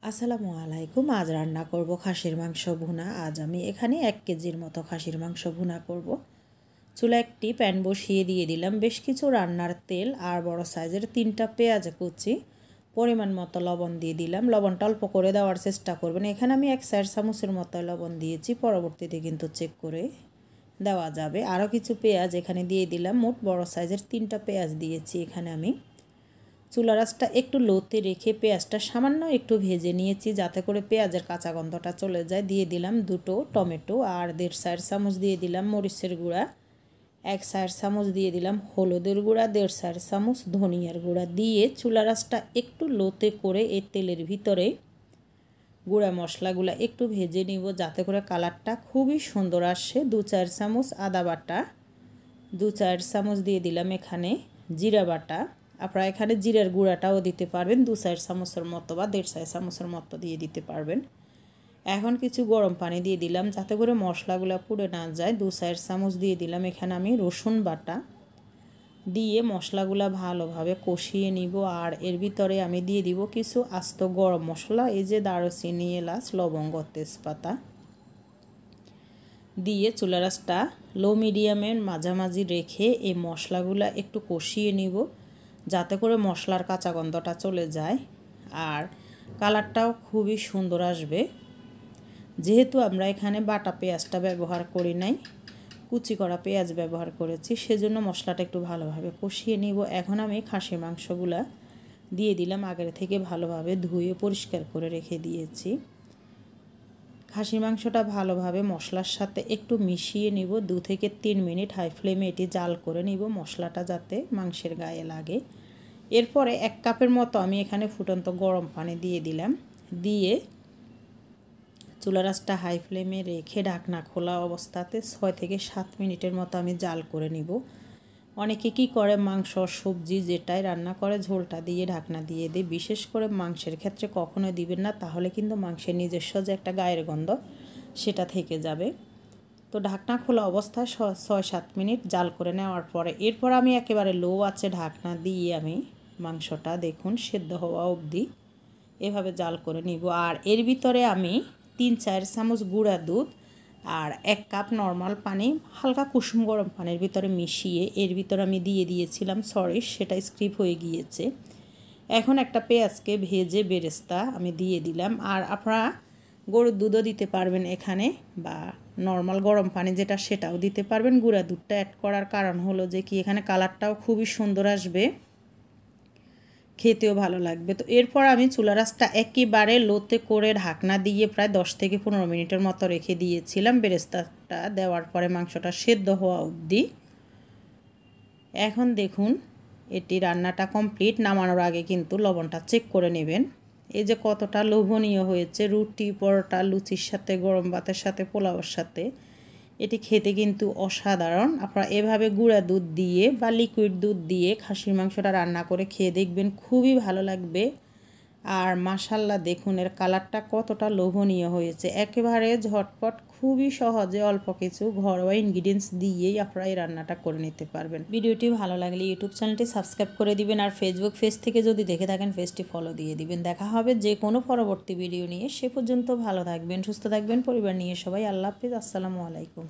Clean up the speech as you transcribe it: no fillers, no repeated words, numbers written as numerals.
আসসালামু আলাইকুম। আজ রান্না করব খাসির মাংস ভুনা। আজ আমি এখানে 1 কেজির মতো খাসির মাংস ভুনা করব। চুলায় একটি প্যান বসিয়ে দিয়ে দিলাম বেশ কিছু রান্নার তেল আর বড় সাইজের 3টা পেঁয়াজ কুচি, পরিমাণ মতো লবণ দিয়ে দিলাম। লবণটা অল্প করে দেওয়ার চেষ্টা করবেন। এখানে আমি 1 চামচের মতো লবণ দিয়েছি, পরবর্তীতে কিন্তু চেক করে দেওয়া যাবে। আরও কিছু পেঁয়াজ এখানে দিয়ে দিলাম। মোট বড় সাইজের 3টা পেঁয়াজ দিয়েছি এখানে আমি। চুলার আঁচটা একটু লোতে রেখে পেঁয়াজটা সামান্য একটু ভেজে নিয়েছি যাতে করে পেঁয়াজের কাঁচা গন্ধটা চলে যায়। দিয়ে দিলাম 2টো টমেটো আর 1.5 চামচ দিয়ে দিলাম মরিচের গুঁড়া, 1 চামচ দিয়ে দিলাম হলুদের গুঁড়া, 1.5 চামচ ধনিয়ার গুঁড়া দিয়ে চুলার আঁচটা একটু লোতে করে এই তেলের ভিতরে গুঁড়া মশলাগুলো একটু ভেজে নিব যাতে করে কালারটা খুবই সুন্দর আসে। 2-4 চামচ আদা বাটা, 2-4 চামচ দিয়ে দিলাম এখানে জিরা বাটা। আপনারা এখানে জিরার গুঁড়াটাও দিতে পারবেন, 2-4 চামচের মতো বা 1.5 চামচের মতো দিয়ে দিতে পারবেন। এখন কিছু গরম পানি দিয়ে দিলাম যাতে করে মশলাগুলো পুড়ে না যায়। 2-4 চামচ দিয়ে দিলাম এখানে আমি রসুন বাটা, দিয়ে মশলাগুলো ভালোভাবে কষিয়ে নিব। আর এর ভিতরে আমি দিয়ে দিব কিছু আস্ত গরম মশলা, এই যে দারুচিনি, এলাচ, লবঙ্গ, তেজপাতা দিয়ে চুলার আঁচটা লো মিডিয়ামের মাঝামাঝি রেখে এই মশলাগুলো একটু কষিয়ে নিব যাতে করে মশলার কাঁচা গন্ধটা চলে যায় আর কালারটাও খুবই সুন্দর আসবে। যেহেতু আমরা এখানে বাটা পেঁয়াজটা ব্যবহার করি নাই, কুচি করা পেঁয়াজ ব্যবহার করেছি, সেজন্য মশলাটা একটু ভালোভাবে কষিয়ে নিব। এখন আমি খাসির মাংসগুলা দিয়ে দিলাম। আগের থেকে ভালোভাবে ধুয়ে পরিষ্কার করে রেখে দিয়েছি। খাসির মাংসটা ভালোভাবে মশলার সাথে একটু মিশিয়ে নিব। 2 থেকে 3 মিনিট হাই ফ্লেমে এটি জাল করে নিব, মশলাটা যাতে মাংসের গায়ে লাগে। এরপরে 1 কাপের মতো আমি এখানে ফুটন্ত গরম পানি দিয়ে দিলাম। দিয়ে চুলার আঁচটা হাই ফ্লেমে রেখে ঢাকনা খোলা অবস্থাতে 6 থেকে 7 মিনিটের মতো আমি জাল করে নিব। অনেকে কি করে মাংস সবজি যেটাই রান্না করে ঝোলটা দিয়ে ঢাকনা দিয়ে দেয়। বিশেষ করে মাংসের ক্ষেত্রে কখনোই দিবেন না, তাহলে কিন্তু মাংসের নিজস্ব যে একটা গায়ের গন্ধ সেটা থেকে যাবে। তো ঢাকনা খোলা অবস্থায় 6-7 মিনিট জাল করে নেওয়ার পরে এরপর আমি একেবারে লো আঁচে ঢাকনা দিয়ে আমি মাংসটা দেখুন সেদ্ধ হওয়া অবধি এভাবে জাল করে নিব। আর এর ভিতরে আমি 3-4 চামচ গুঁড়া দুধ আর 1 কাপ নর্মাল পানি হালকা কুসুম গরম পানির ভিতরে মিশিয়ে এর ভিতরে আমি দিয়ে দিয়েছিলাম, সেটা স্কিপ হয়ে গিয়েছে। এখন একটা পেঁয়াজকে ভেজে বেরেস্তা আমি দিয়ে দিলাম। আর আপনারা গরুর দুধও দিতে পারবেন এখানে, বা নর্মাল গরম পানি যেটা সেটাও দিতে পারবেন। গুঁড়া দুধটা অ্যাড করার কারণ হলো যে কি এখানে কালারটাও খুবই সুন্দর আসবে, খেতেও ভালো লাগবে। তো এরপর আমি চুলার আঁচটা একেবারে লোতে করে ঢাকনা দিয়ে প্রায় 10 থেকে 15 মিনিটের মতো রেখে দিয়েছিলাম বেরেস্তাটা দেওয়ার পরে মাংসটা সেদ্ধ হওয়া অবধি। এখন দেখুন এটি রান্নাটা কমপ্লিট। নামানোর আগে কিন্তু লবণটা চেক করে নেবেন। এই যে কতটা লোভনীয় হয়েছে, রুটি, পরোটা, লুচির সাথে, গরম ভাতের সাথে, পোলাওয়ের সাথে এটি খেতে কিন্তু অসাধারণ। আপনারা এভাবে গুঁড়া দুধ দিয়ে বা লিকুইড দুধ দিয়ে খাসির মাংসটা রান্না করে খেয়ে দেখবেন, খুবই ভালো লাগবে। আর মাশাল্লাহ দেখুন এর কালারটা কতটা লোভনীয় হয়েছে। একেবারে ঝটপট, খুবই সহজে অল্প কিছু ঘরোয়া ইনগ্রিডিয়েন্টস দিয়েই আপনারা এই রান্নাটা করে নিতে পারবেন। ভিডিওটি ভালো লাগলে ইউটিউব চ্যানেলটি সাবস্ক্রাইব করে দিবেন আর ফেসবুক পেজ থেকে যদি দেখে থাকেন পেজটি ফলো দিয়ে দিবেন। দেখা হবে যে কোনো পরবর্তী ভিডিও নিয়ে। সে পর্যন্ত ভালো থাকবেন, সুস্থ থাকবেন, পরিবার নিয়ে সবাই। আল্লাহ হাফিজ। আসসালামু আলাইকুম।